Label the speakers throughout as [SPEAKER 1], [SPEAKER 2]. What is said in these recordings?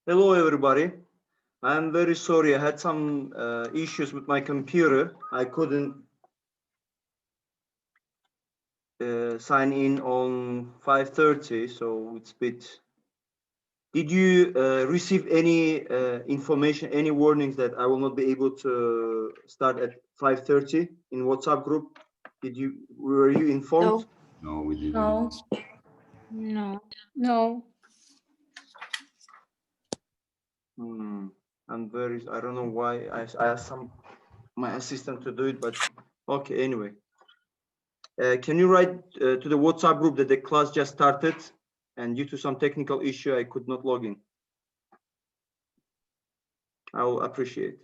[SPEAKER 1] Hello, everybody. I'm very sorry. I had some issues with my computer. I couldn't sign in on 5:30, so it's a bit. Did you receive any information, any warnings that I will not be able to start at 5:30 in WhatsApp group? Were you informed?
[SPEAKER 2] No, we didn't.
[SPEAKER 3] No.
[SPEAKER 4] No.
[SPEAKER 3] No.
[SPEAKER 1] I don't know why I asked my assistant to do it, but okay, anyway. Can you write to the WhatsApp group that the class just started and due to some technical issue, I could not log in? I will appreciate.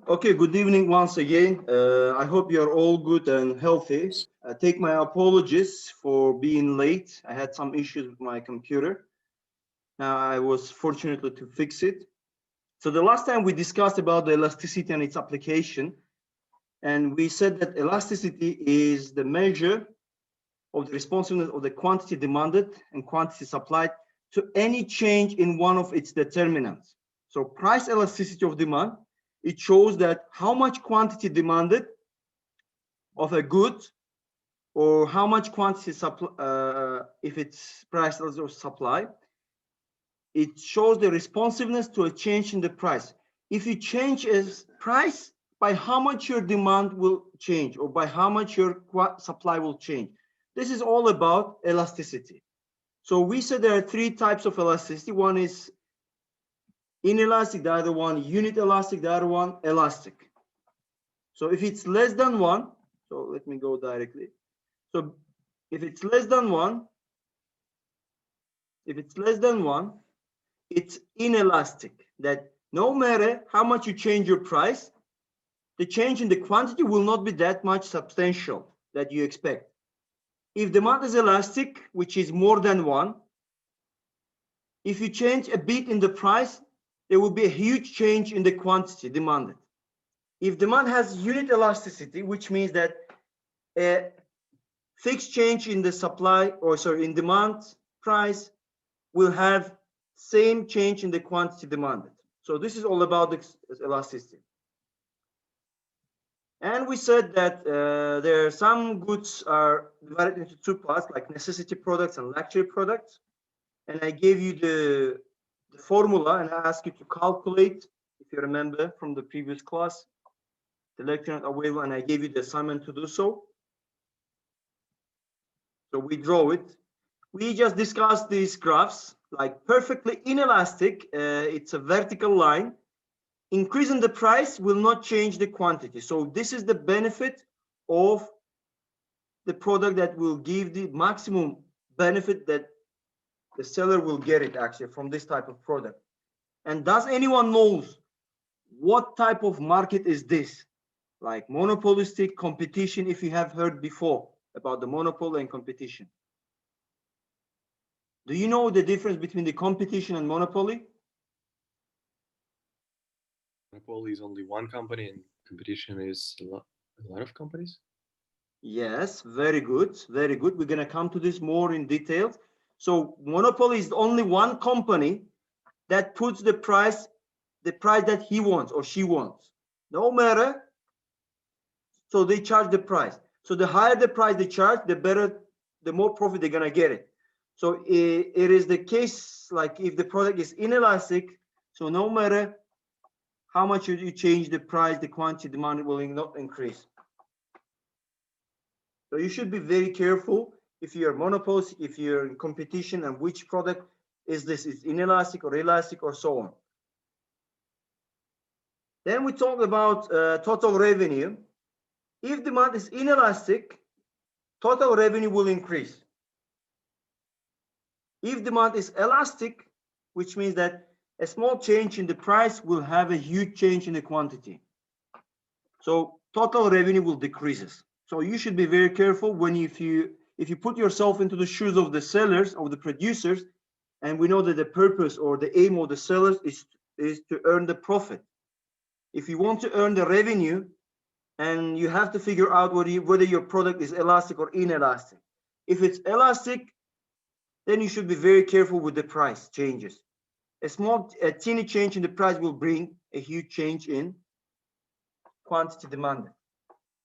[SPEAKER 1] Okay, good evening once again. I hope you're all good and healthy. I take my apologies for being late. I had some issues with my computer. Now I was fortunate to fix it. So the last time we discussed about the elasticity and its application, and we said that elasticity is the measure of the responsiveness of the quantity demanded and quantity supplied to any change in one of its determinants. So price elasticity of demand, it shows that how much quantity demanded of a good or how much quantity if it's price or supply, it shows the responsiveness to a change in the price. If you change its price, by how much your demand will change or by how much your supply will change. This is all about elasticity. So we said there are three types of elasticity. One is inelastic, the other one unit elastic, the other one elastic. So if it's less than one, so let me go directly. So if it's less than one, it's inelastic, that no matter how much you change your price, the change in the quantity will not be that much substantial that you expect. If demand is elastic, which is more than one, if you change a bit in the price, there will be a huge change in the quantity demanded. If demand has unit elasticity, which means that a fixed change in the supply, or sorry, in demand price will have same change in the quantity demanded. So this is all about the elasticity. And we said that there are some goods are divided into two parts, like necessity products and luxury products. And I gave you the formula and I asked you to calculate, if you remember from the previous class, the lecture not available, and I gave you the assignment to do so. So we draw it. We just discussed these graphs, like perfectly inelastic. It's a vertical line. Increasing the price will not change the quantity. So this is the benefit of the product that will give the maximum benefit that the seller will get it actually from this type of product. And does anyone knows what type of market is this? Like monopolistic competition, if you have heard before about the monopoly and competition. Do you know the difference between the competition and monopoly?
[SPEAKER 2] monopoly is only one company and competition is a lot of companies?
[SPEAKER 1] Yes, very good, very good. We're gonna come to this more in detail. So monopoly is only one company that puts the price that he wants or she wants. No matter, so they charge the price. So the higher the price they charge, the better, the more profit they're gonna get it. So it is the case like if the product is inelastic, so no matter how much you change the price, the quantity demand will not increase. So you should be very careful if you're monopoly, if you're in competition, and which product is this? Is inelastic or elastic or so on. Then we talk about total revenue. If demand is inelastic, total revenue will increase. If demand is elastic, which means that a small change in the price will have a huge change in the quantity. So total revenue will decrease. So you should be very careful when if you put yourself into the shoes of the sellers, of the producers, and we know that the purpose or the aim of the sellers is to earn the profit. If you want to earn the revenue, and you have to figure out whether your product is elastic or inelastic. If it's elastic, then you should be very careful with the price changes. A teeny change in the price will bring a huge change in quantity demanded.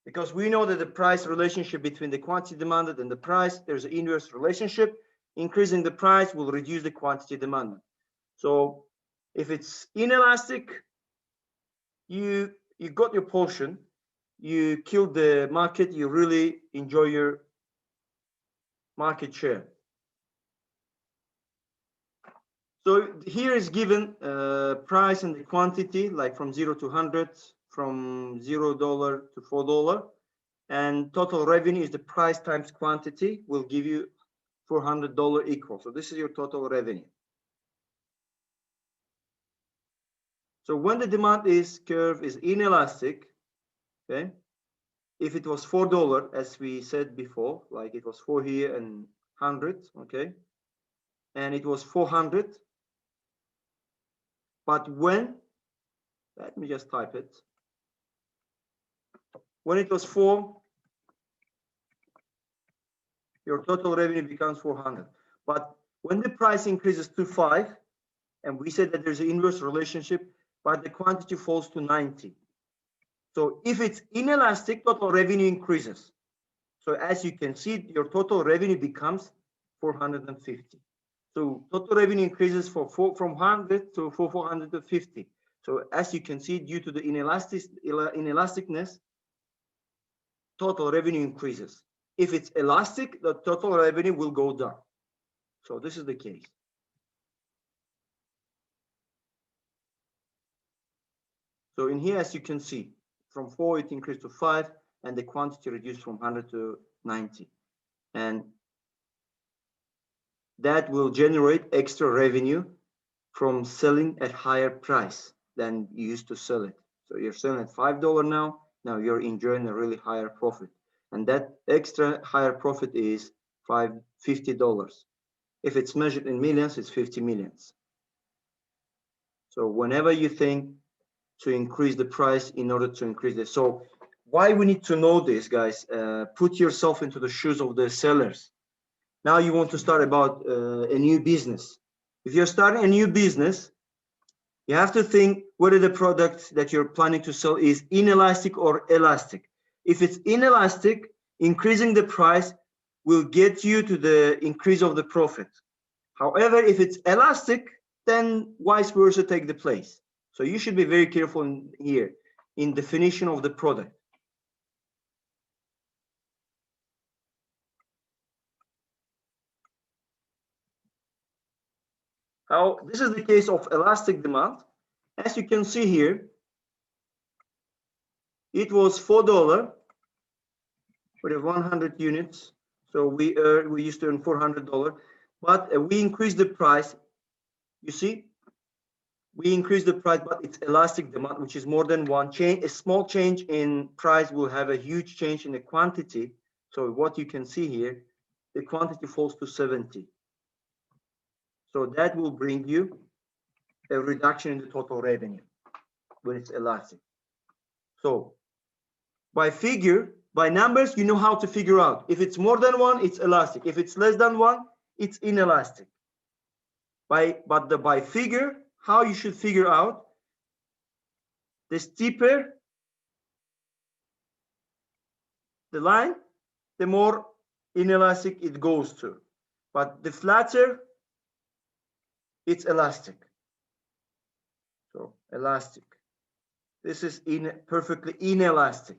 [SPEAKER 1] Because we know that the price relationship between the quantity demanded and the price, there's an inverse relationship. Increasing the price will reduce the quantity demanded. So if it's inelastic, you got your portion, you killed the market, you really enjoy your market share. So here is given price and the quantity, like from 0 to 100, from $0 to $4, and total revenue is the price times quantity will give you $400 equal. So this is your total revenue. So when the demand curve is inelastic, okay, if it was $4, as we said before, like it was 4 here and 100, okay, and it was 400, but when, let me just type it, when it was 4, your total revenue becomes 400. But when the price increases to 5, and we said that there's an inverse relationship, but the quantity falls to 90. So if it's inelastic, total revenue increases. So as you can see, your total revenue becomes 450. So total revenue increases from 100 to 450. So as you can see, due to the inelasticness, total revenue increases. If it's elastic, the total revenue will go down. So this is the case. So in here, as you can see, from 4 it increased to 5, and the quantity reduced from 100 to 90. And that will generate extra revenue from selling at higher price than you used to sell it. So you're selling at $5 now. Now you're enjoying a really higher profit. And that extra higher profit is $50. If it's measured in millions, it's 50 millions. So whenever you think to increase the price in order to increase this. So why we need to know this, guys? Put yourself into the shoes of the sellers. Now you want to start about a new business. If you're starting a new business, you have to think whether the product that you're planning to sell is inelastic or elastic. If it's inelastic, increasing the price will get you to the increase of the profit. However, if it's elastic, then vice versa take the place. So you should be very careful here in definition of the product. Now, this is the case of elastic demand. As you can see here, it was $4 with 100 units. So we used to earn $400, but we increased the price. You see, we increased the price, but it's elastic demand, which is more than one change. A small change in price will have a huge change in the quantity. So what you can see here, the quantity falls to 70. So that will bring you a reduction in the total revenue. when it's elastic. So by numbers, you know how to figure out. If it's more than 1, it's elastic. If it's less than 1, it's inelastic. By figure, how you should figure out, the steeper the line, the more inelastic it goes to. But the flatter, it's elastic. So elastic. This is perfectly inelastic.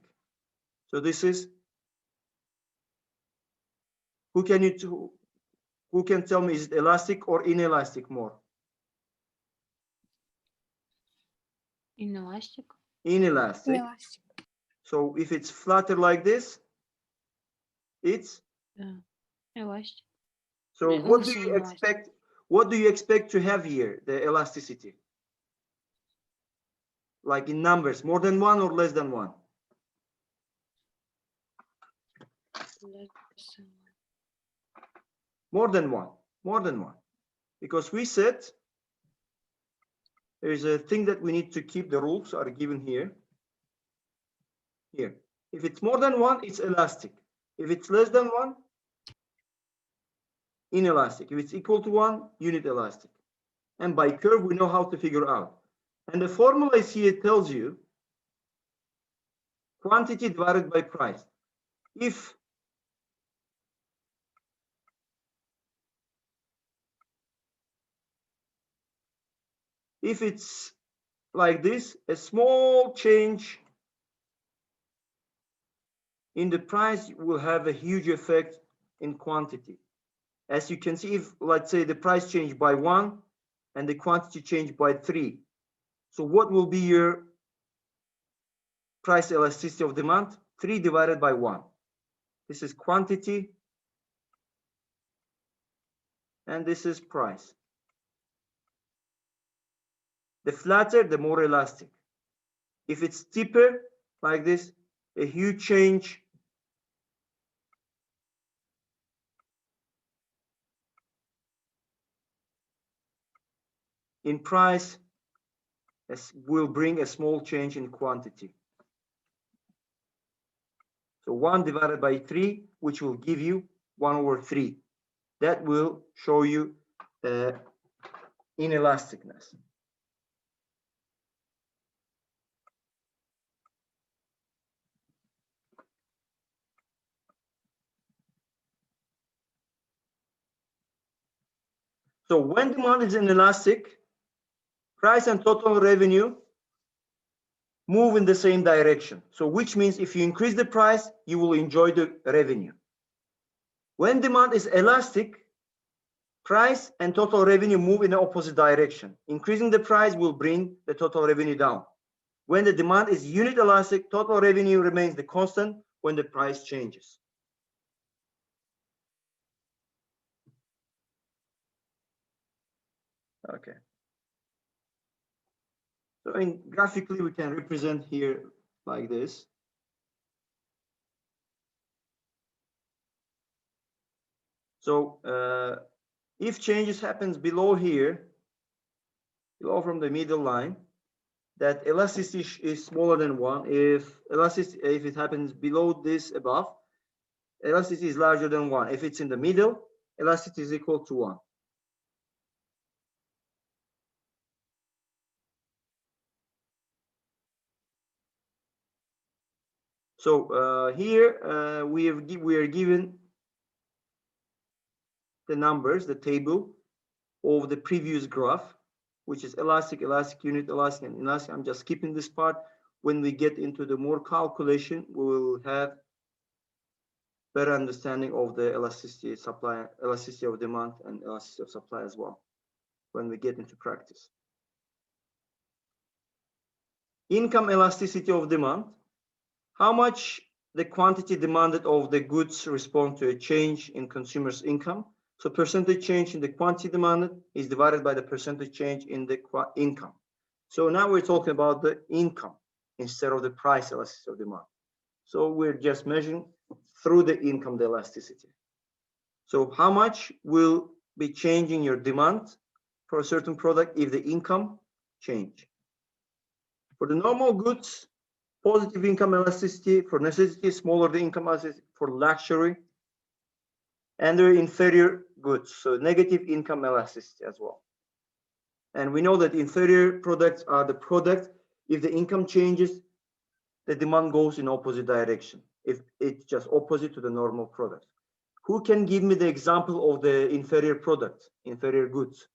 [SPEAKER 1] So this is, who can tell me, is it elastic or inelastic more?
[SPEAKER 4] Inelastic.
[SPEAKER 1] Inelastic.
[SPEAKER 3] Inelastic.
[SPEAKER 1] So if it's flatter like this, it's
[SPEAKER 4] Elastic.
[SPEAKER 1] so
[SPEAKER 4] Yeah,
[SPEAKER 1] what do
[SPEAKER 4] also
[SPEAKER 1] you
[SPEAKER 4] inelastic.
[SPEAKER 1] expect? What do you expect to have here, the elasticity? Like in numbers, more than 1 or less than 1? More than 1. More than 1. Because we said there's a thing that we need to keep, the rules are given here. Here. If it's more than 1, it's elastic. If it's less than 1, inelastic. If it's equal to 1, unit elastic. And by curve, we know how to figure out. And the formula is here, tells you quantity divided by price. If it's like this, a small change in the price will have a huge effect in quantity. As you can see, if let's say the price changed by 1 and the quantity changed by 3, so what will be your price elasticity of demand? 3 divided by 1. This is quantity and this is price. The flatter, the more elastic. If it's steeper like this, a huge change in price will bring a small change in quantity. So 1 divided by 3, which will give you 1/3. That will show you inelasticness. So when demand is inelastic, price and total revenue move in the same direction. So which means if you increase the price, you will enjoy the revenue. When demand is elastic, price and total revenue move in the opposite direction. Increasing the price will bring the total revenue down. When the demand is unit elastic, total revenue remains the constant when the price changes. Okay. So graphically, we can represent here like this. So if changes happens below here, below from the middle line, that elasticity is smaller than 1. If it happens below this above, elasticity is larger than 1. If it's in the middle, elasticity is equal to 1. So here we are given the numbers, the table of the previous graph, which is elastic, unit elastic, and elastic. I'm just skipping this part. When we get into the more calculation, we will have better understanding of the elasticity supply, elasticity of demand, and elasticity of supply as well when we get into practice. Income elasticity of demand, how much the quantity demanded of the goods respond to a change in consumers' income. So percentage change in the quantity demanded is divided by the percentage change in the income. So now we're talking about the income instead of the price elasticity of demand. So we're just measuring through the income, the elasticity. So how much will be changing your demand for a certain product if the income change? For the normal goods, positive income elasticity. For necessity, smaller the income elasticity. For luxury, and the inferior goods, so negative income elasticity as well. And we know that inferior products are the product, if the income changes, the demand goes in opposite direction, if it's just opposite to the normal product. Who can give me the example of the inferior product, inferior goods?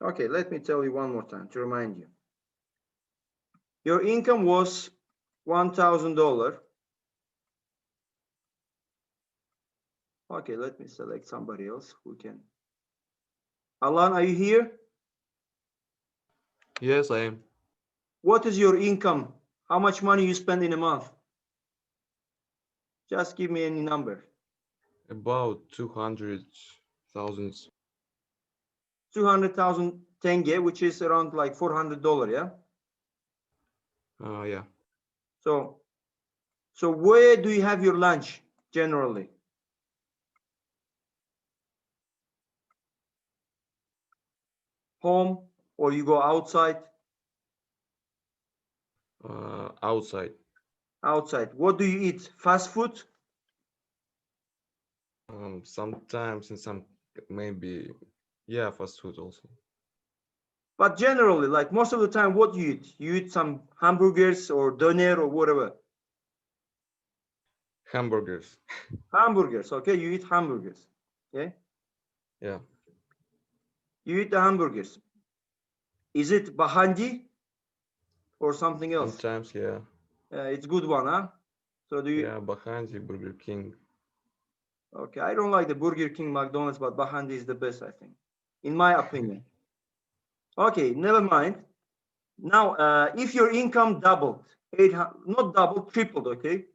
[SPEAKER 1] Okay, let me tell you one more time to remind you. Your income was $1,000. Okay, let me select somebody else who can. Alan, are you here?
[SPEAKER 3] Yes, I am.
[SPEAKER 1] What is your income? How much money you spend in a month? Just give me any number.
[SPEAKER 3] About 200,000.
[SPEAKER 1] 200,000 tenge, which is around like $400, yeah?
[SPEAKER 3] Yeah.
[SPEAKER 1] So where do you have your lunch generally? Home, or you go outside?
[SPEAKER 3] Outside.
[SPEAKER 1] Outside. What do you eat? Fast food?
[SPEAKER 3] Sometimes in some, maybe, yeah, fast food also.
[SPEAKER 1] But generally, like most of the time, what do you eat? You eat some hamburgers or doner or whatever.
[SPEAKER 3] Hamburgers.
[SPEAKER 1] Hamburgers, okay? You eat hamburgers, okay?
[SPEAKER 3] Yeah.
[SPEAKER 1] You eat the hamburgers. Is it bahandi or something else?
[SPEAKER 3] Sometimes, yeah.
[SPEAKER 1] It's good one, huh? So do you?
[SPEAKER 3] Yeah, Bahandi, Burger King.
[SPEAKER 1] Okay, I don't like the Burger King, McDonald's, but bahandi is the best, I think, in my opinion. Okay, never mind. Now, if your income doubled, not doubled, tripled, okay?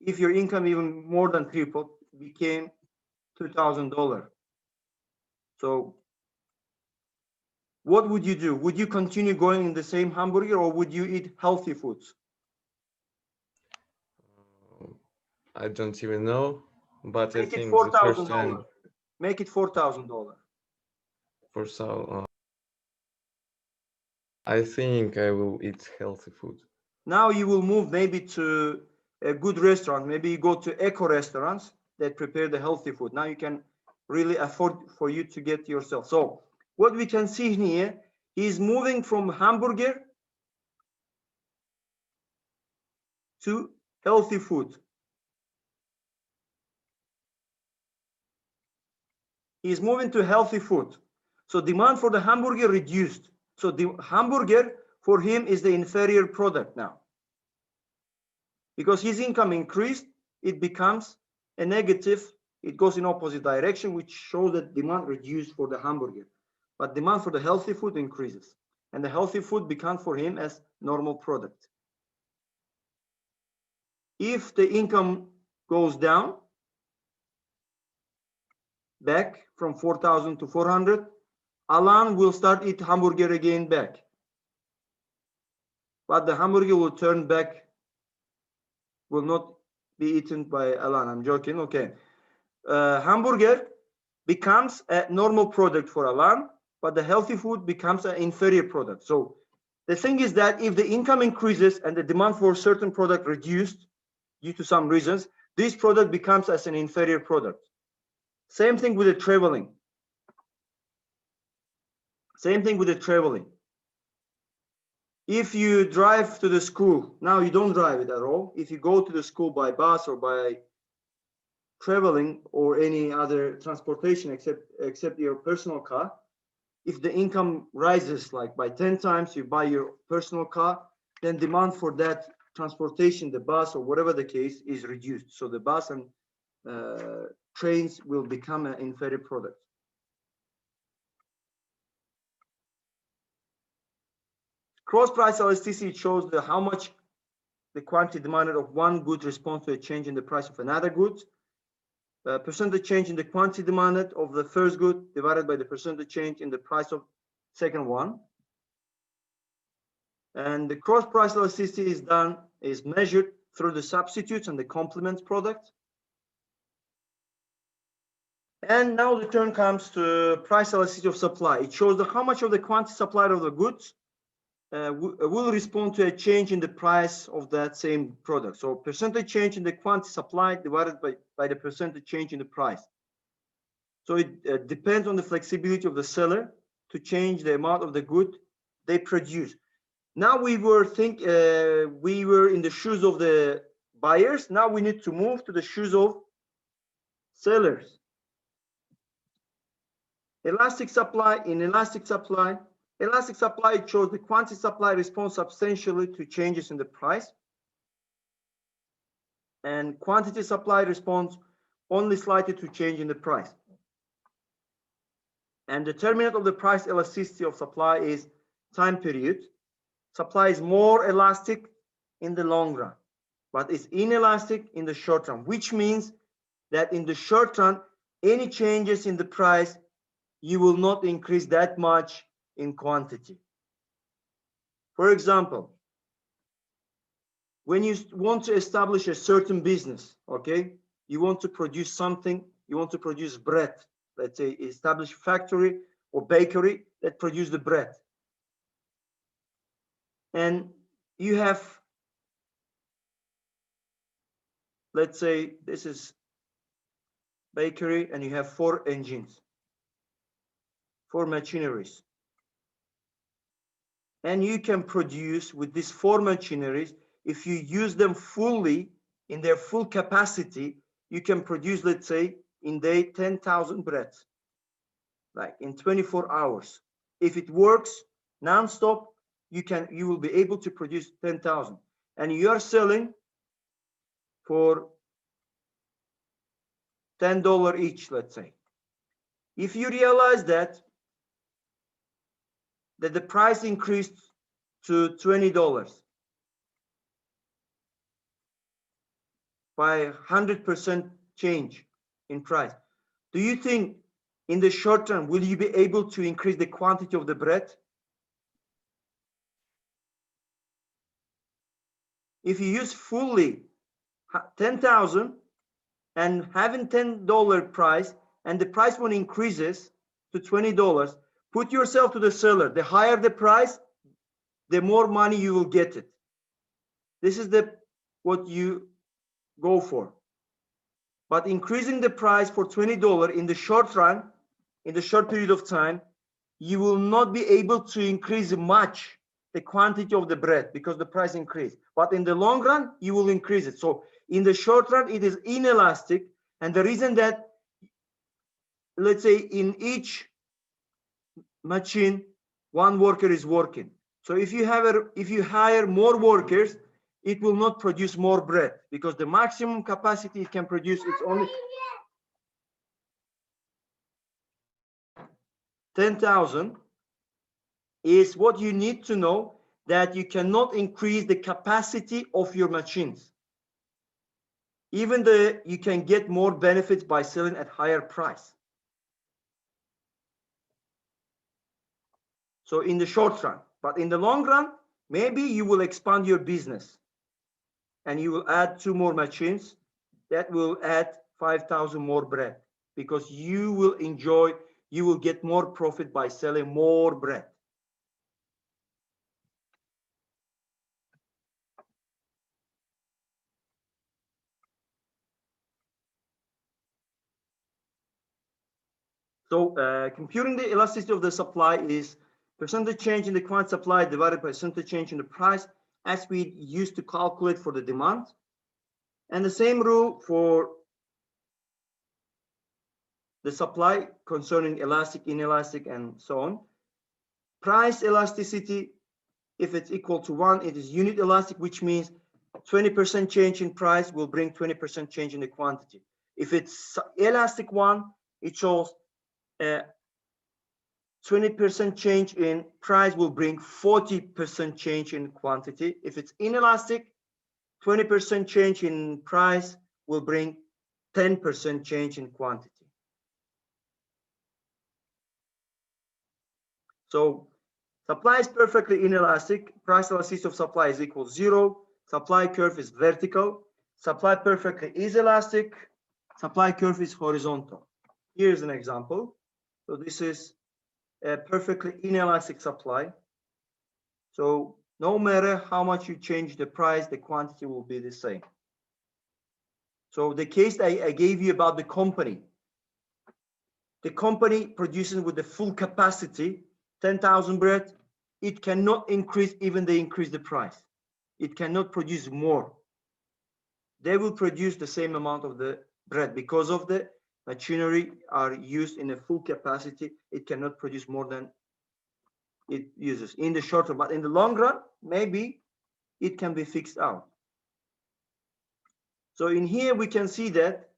[SPEAKER 1] If your income even more than tripled, became $2,000. So what would you do? Would you continue going in the same hamburger, or would you eat healthy foods?
[SPEAKER 3] I don't even know, but I
[SPEAKER 1] Make it
[SPEAKER 3] think the first
[SPEAKER 1] $4,000.
[SPEAKER 3] time
[SPEAKER 1] Make it $4,000.
[SPEAKER 3] for so, I think I will eat healthy food.
[SPEAKER 1] Now you will move maybe to a good restaurant. Maybe you go to eco restaurants that prepare the healthy food. Now you can really afford for you to get yourself. So what we can see here, he's moving from hamburger to healthy food. He's moving to healthy food. So demand for the hamburger reduced. So the hamburger for him is the inferior product now. Because his income increased, it becomes a negative. It goes in opposite direction, which shows that demand reduced for the hamburger. But demand for the healthy food increases. And the healthy food becomes for him as normal product. If the income goes down, back from 4,000 to 400, Alan will start eat hamburger again back. But the hamburger will turn back, will not be eaten by Alan. I'm joking, okay. Hamburger becomes a normal product for Alan, but the healthy food becomes an inferior product. So the thing is that if the income increases and the demand for a certain product reduced due to some reasons, this product becomes as an inferior product. Same thing with the traveling. Same thing with the traveling. If you drive to the school, now you don't drive it at all. If you go to the school by bus or by traveling or any other transportation except your personal car, if the income rises like by 10 times, you buy your personal car, then demand for that transportation, the bus or whatever the case, is reduced. So the bus and trains will become an inferior product. Cross price elasticity shows how much the quantity demanded of one good responds to a change in the price of another good. Percentage change in the quantity demanded of the first good divided by the percentage change in the price of second one. And the cross price elasticity is measured through the substitutes and the complement product. And now the turn comes to price elasticity of supply. It shows how much of the quantity supplied of the goods will respond to a change in the price of that same product. So percentage change in the quantity supplied divided by the percentage change in the price. So it depends on the flexibility of the seller to change the amount of the good they produce. Now we were in the shoes of the buyers. Now we need to move to the shoes of sellers. Elastic supply. In elastic supply, it shows the quantity supply responds substantially to changes in the price, and quantity supply responds only slightly to change in the price. And the determinant of the price elasticity of supply is time period. Supply is more elastic in the long run, but it's inelastic in the short run, which means that in the short run, any changes in the price, you will not increase that much in quantity. For example, when you want to establish a certain business, okay, you want to produce something, you want to produce bread, let's say establish factory or bakery that produce the bread. And you have, let's say this is bakery and you have 4 engines, 4 machineries. And you can produce with these 4 machineries, if you use them fully in their full capacity, you can produce, let's say, in day 10,000 breads, like in 24 hours. If it works non-stop, you will be able to produce 10,000, and you are selling for $10 each, let's say. If you realize that the price increased to $20 by 100% change in price, do you think in the short term will you be able to increase the quantity of the bread? If you use fully 10,000 and having $10 price, and the price one increases to $20, put yourself to the seller. The higher the price, the more money you will get it. This is what you go for. But increasing the price for $20 in the short run, in the short period of time, you will not be able to increase much the quantity of the bread because the price increased. But in the long run, you will increase it. So in the short run, it is inelastic. And the reason that, let's say in each machine, 1 worker is working. So if you hire more workers, it will not produce more bread because the maximum capacity it can produce is only 10,000. Is what you need to know, that you cannot increase the capacity of your machines. Even though you can get more benefits by selling at higher price. So in the short run, but in the long run, maybe you will expand your business and you will add 2 more machines that will add 5,000 more bread because you will get more profit by selling more bread. So computing the elasticity of the supply is percentage change in the quantity supply divided by percentage change in the price, as we used to calculate for the demand. And the same rule for the supply concerning elastic, inelastic, and so on. Price elasticity, if it's equal to 1, it is unit elastic, which means 20% change in price will bring 20% change in the quantity. If it's elastic 1, it shows 20% change in price will bring 40% change in quantity. If it's inelastic, 20% change in price will bring 10% change in quantity. So supply is perfectly inelastic. Price elasticity of supply is equal to 0. Supply curve is vertical. Supply perfectly is elastic. Supply curve is horizontal. Here's an example. So this is a perfectly inelastic supply. So no matter how much you change the price, the quantity will be the same. So the case I gave you about the company producing with the full capacity, 10,000 bread, it cannot increase even they increase the price. It cannot produce more. They will produce the same amount of the bread because of the machinery are used in a full capacity. It cannot produce more than it uses in the short run, but in the long run, maybe it can be fixed out. So in here, we can see that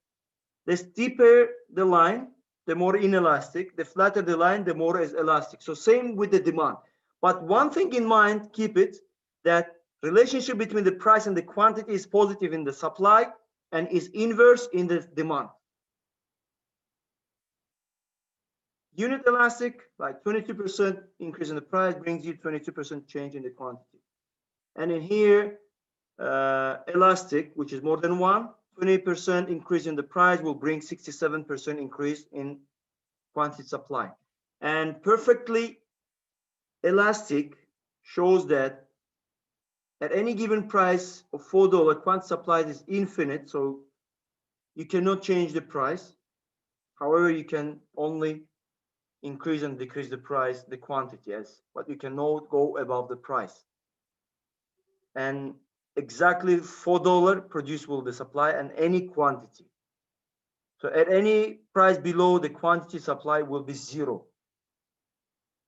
[SPEAKER 1] the steeper the line, the more inelastic, the flatter the line, the more is elastic. So same with the demand. But one thing in mind, keep it, that relationship between the price and the quantity is positive in the supply and is inverse in the demand. Unit elastic, like 22% increase in the price brings you 22% change in the quantity. And in here, elastic, which is more than 20% increase in the price will bring 67% increase in quantity supply. And perfectly elastic shows that at any given price of $4, quantity supply is infinite, so you cannot change the price. However, you can only increase and decrease the price, the quantity, but you cannot go above the price. And exactly $4 produce will the supply and any quantity. So at any price below, the quantity supply will be 0.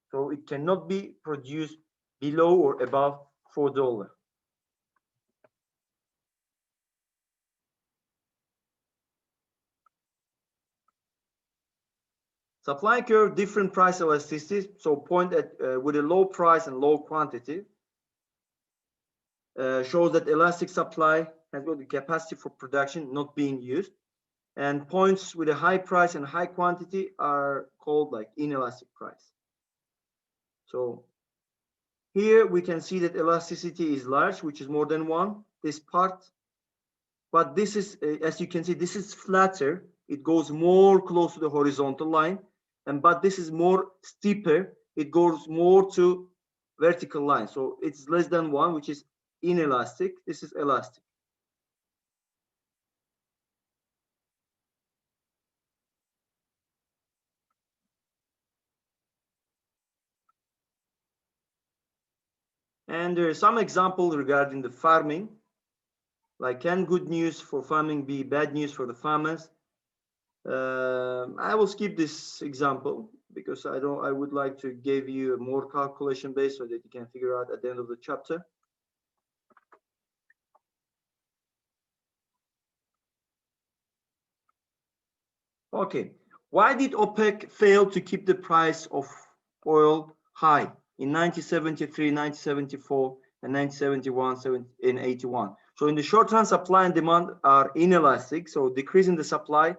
[SPEAKER 1] So it cannot be produced below or above $4. Supply curve, different price elasticity. So point at with a low price and low quantity shows that elastic supply has got the capacity for production not being used. And points with a high price and high quantity are called like inelastic price. So here we can see that elasticity is large, which is more than 1, this part. But this is, as you can see, this is flatter. It goes more close to the horizontal line. But this is more steeper. It goes more to vertical line. So it's less than 1, which is inelastic. This is elastic. And there are some examples regarding the farming. Like, can good news for farming be bad news for the farmers? I will skip this example because I would like to give you a more calculation based so that you can figure out at the end of the chapter. Okay, why did OPEC fail to keep the price of oil high in 1973, 1974, and 1971, and 81? So in the short run, supply and demand are inelastic. So decreasing the supply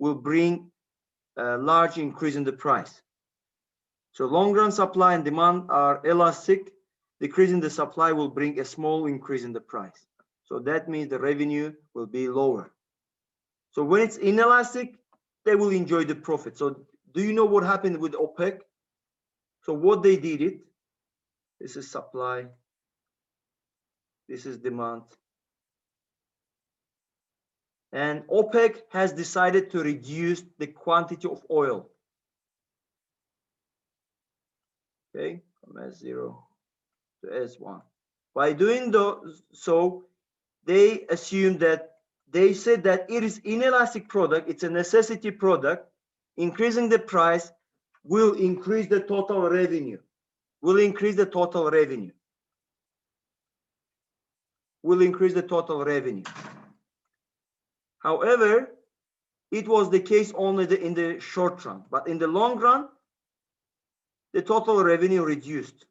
[SPEAKER 1] will bring a large increase in the price. So long run supply and demand are elastic. Decreasing the supply will bring a small increase in the price. So that means the revenue will be lower. So when it's inelastic, they will enjoy the profit. So do you know what happened with OPEC? So what they did it, this is supply, this is demand. And OPEC has decided to reduce the quantity of oil. Okay, from S0 to S1. By doing so, they assume that they said that it is inelastic product, it's a necessity product. Increasing the price will increase the total revenue. Will increase the total revenue. Will increase the total revenue. However, it was the case only in the short run, but in the long run, the total revenue reduced.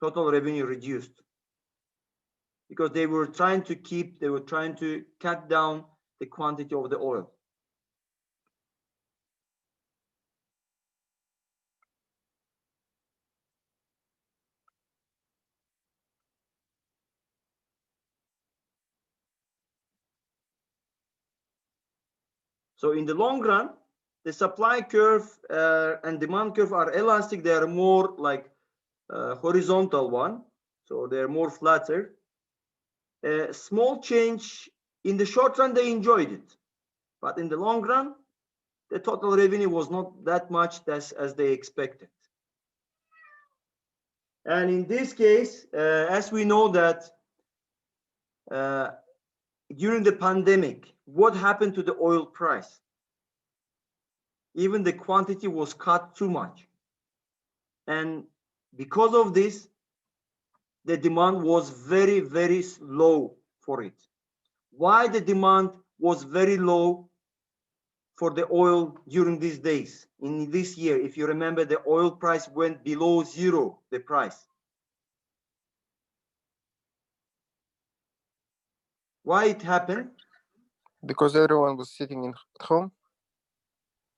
[SPEAKER 1] Total revenue reduced because they were trying to cut down the quantity of the oil. So in the long run, the supply curve and demand curve are elastic. They are more like horizontal one, so they're more flatter. A small change in the short run, they enjoyed it, but in the long run, the total revenue was not that much as they expected. And in this case, as we know that during the pandemic, what happened to the oil price? Even the quantity was cut too much. And because of this, the demand was very, very low for it. Why the demand was very low for the oil during these days? In this year, if you remember, the oil price went below zero, the price. Why it happened?
[SPEAKER 5] Because everyone was sitting at home.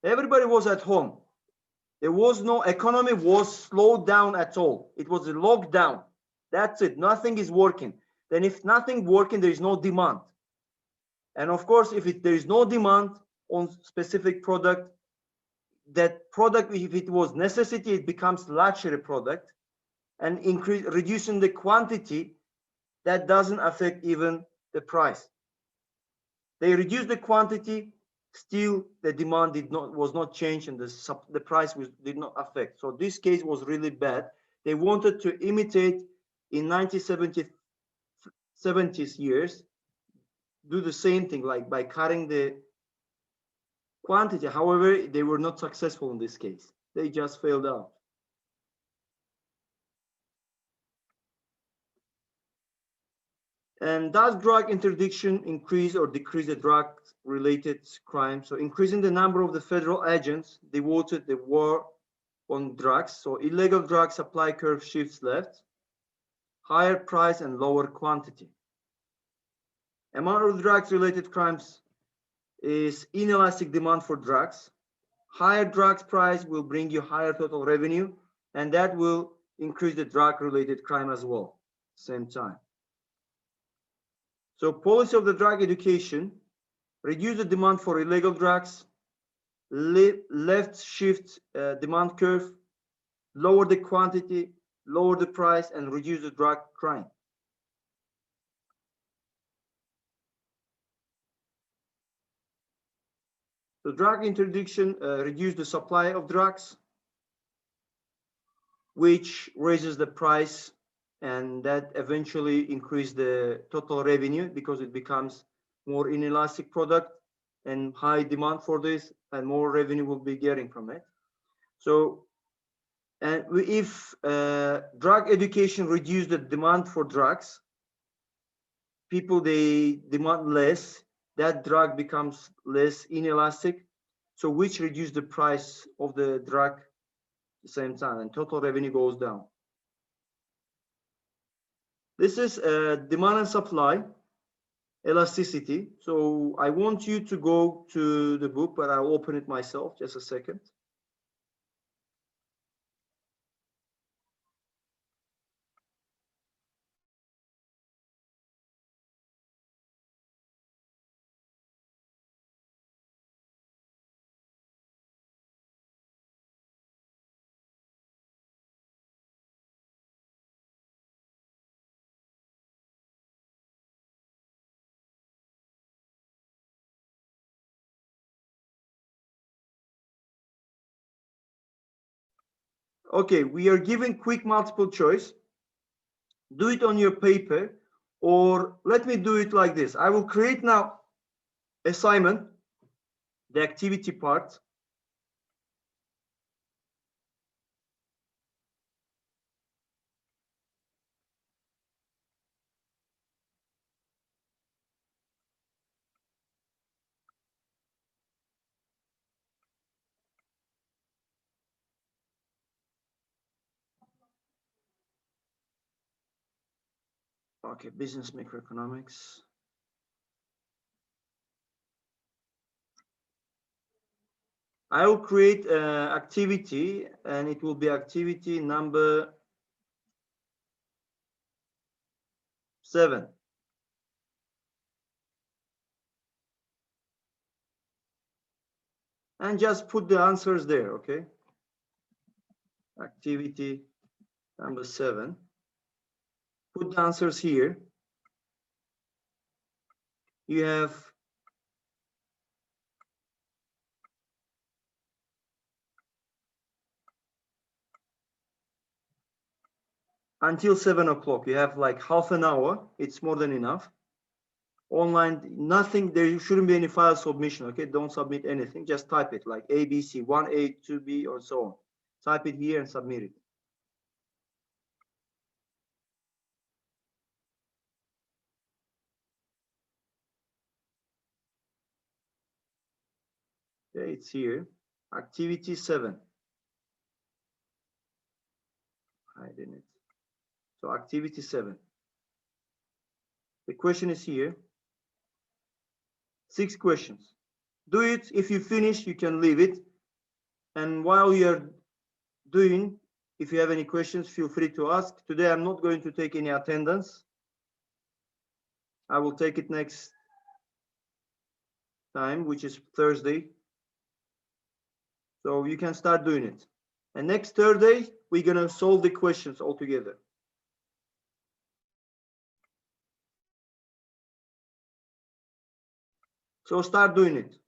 [SPEAKER 1] Everybody was at home. There was no economy was slowed down at all. It was a lockdown. That's it. Nothing is working. Then if nothing working, there is no demand. And of course, if there is no demand on specific product, that product, if it was necessity, it becomes luxury product, and reducing the quantity, that doesn't affect even the price. They reduced the quantity, still the demand was not changed, and the price did not affect. So this case was really bad. They wanted to imitate in 1970s years, do the same thing, like by cutting the quantity. However, they were not successful in this case. They just failed out. And does drug interdiction increase or decrease the drug-related crime? So increasing the number of the federal agents devoted the war on drugs. So illegal drug supply curve shifts left, higher price and lower quantity. Amount of drugs-related crimes is inelastic demand for drugs. Higher drugs price will bring you higher total revenue, and that will increase the drug-related crime as well, same time. So policy of the drug education, reduce the demand for illegal drugs, left shift demand curve, lower the quantity, lower the price, and reduce the drug crime. So drug interdiction reduce the supply of drugs, which raises the price, and that eventually increase the total revenue because it becomes more inelastic product and high demand for this, and more revenue will be getting from it. So, and if drug education reduce the demand for drugs, people, they demand less, that drug becomes less inelastic, so which reduce the price of the drug at the same time, and total revenue goes down. This is demand and supply, elasticity. So I want you to go to the book, but I'll open it myself, just a second. Okay, we are giving quick multiple choice. Do it on your paper, or let me do it like this. I will create now assignment, the activity part. Okay, business macroeconomics. I will create activity, and it will be activity number 7. and just put the answers there, okay? Activity number 7. Put the answers here. You have until 7 o'clock. You have like half an hour. It's more than enough. Online, nothing, there shouldn't be any file submission, okay? Don't submit anything. Just type it like ABC, 1A, 2B, or so on. Type it here and submit it. Okay, it's here. Activity 7. Hiding it. So activity 7. The question is here. 6 questions. Do it. If you finish, you can leave it. And while you're doing, if you have any questions, feel free to ask. Today, I'm not going to take any attendance. I will take it next time, which is Thursday. So you can start doing it. And next Thursday, we're going to solve the questions all together. So start doing it.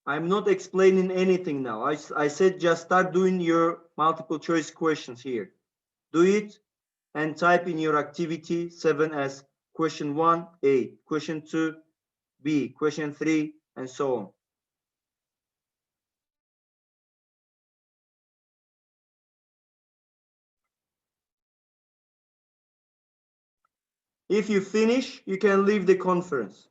[SPEAKER 1] I'm not explaining anything now. I said just start doing your multiple choice questions here. Do it and type in your activity 7 as question 1, A, question 2, B, question 3, and so on. If you finish, you can leave the conference.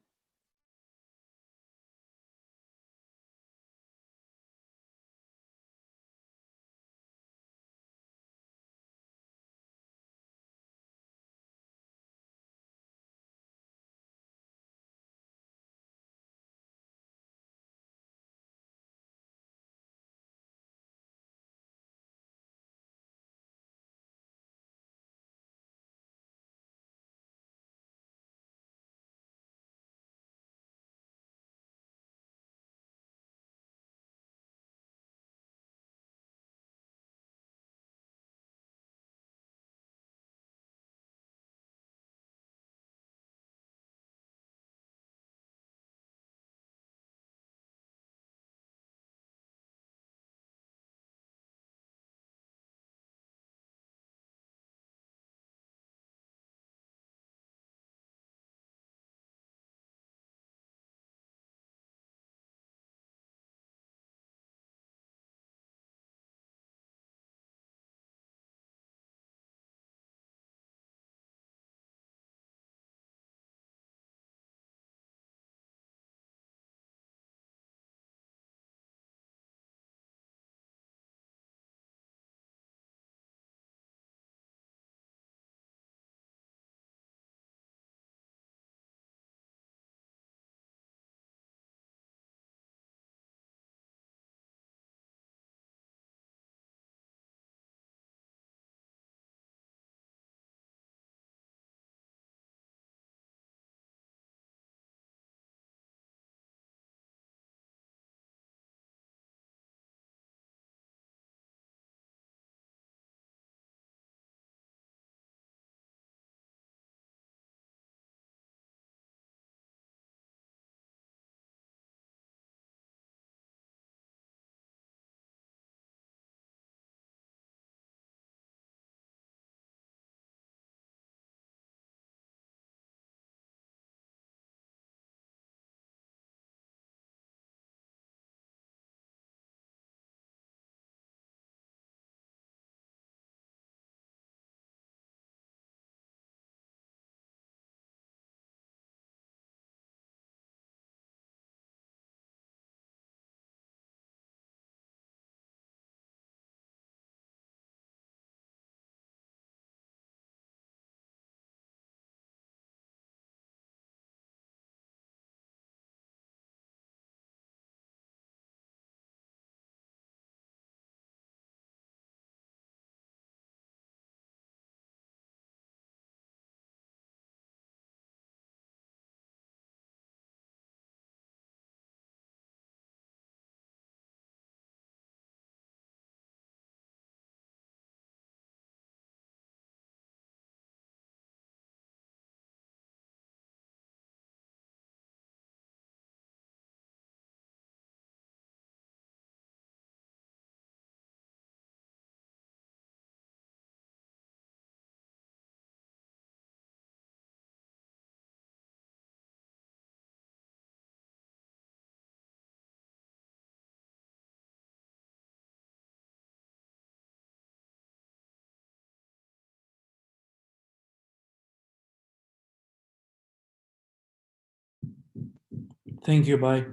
[SPEAKER 6] Thank you. Bye.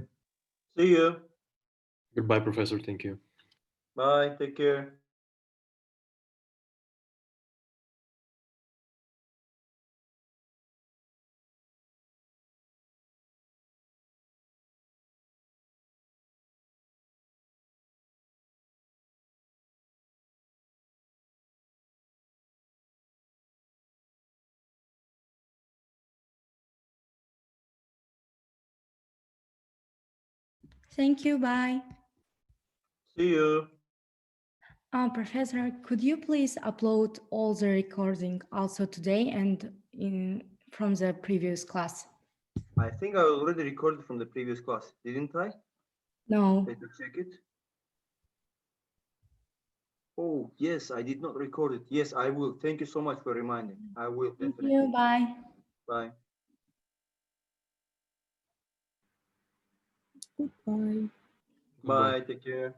[SPEAKER 1] See you.
[SPEAKER 2] Goodbye, Professor. Thank you.
[SPEAKER 1] Bye. Take care.
[SPEAKER 7] Thank you. Bye.
[SPEAKER 1] See you.
[SPEAKER 7] Professor, could you please upload all the recording also today and from the previous class?
[SPEAKER 1] I think I already recorded from the previous class, didn't I?
[SPEAKER 7] No.
[SPEAKER 1] Let me check it. Oh, yes, I did not record it. Yes, I will. Thank you so much for reminding. I will
[SPEAKER 7] Thank
[SPEAKER 1] definitely.
[SPEAKER 7] you. Bye.
[SPEAKER 1] Bye.
[SPEAKER 8] Goodbye.
[SPEAKER 1] Bye. Take care.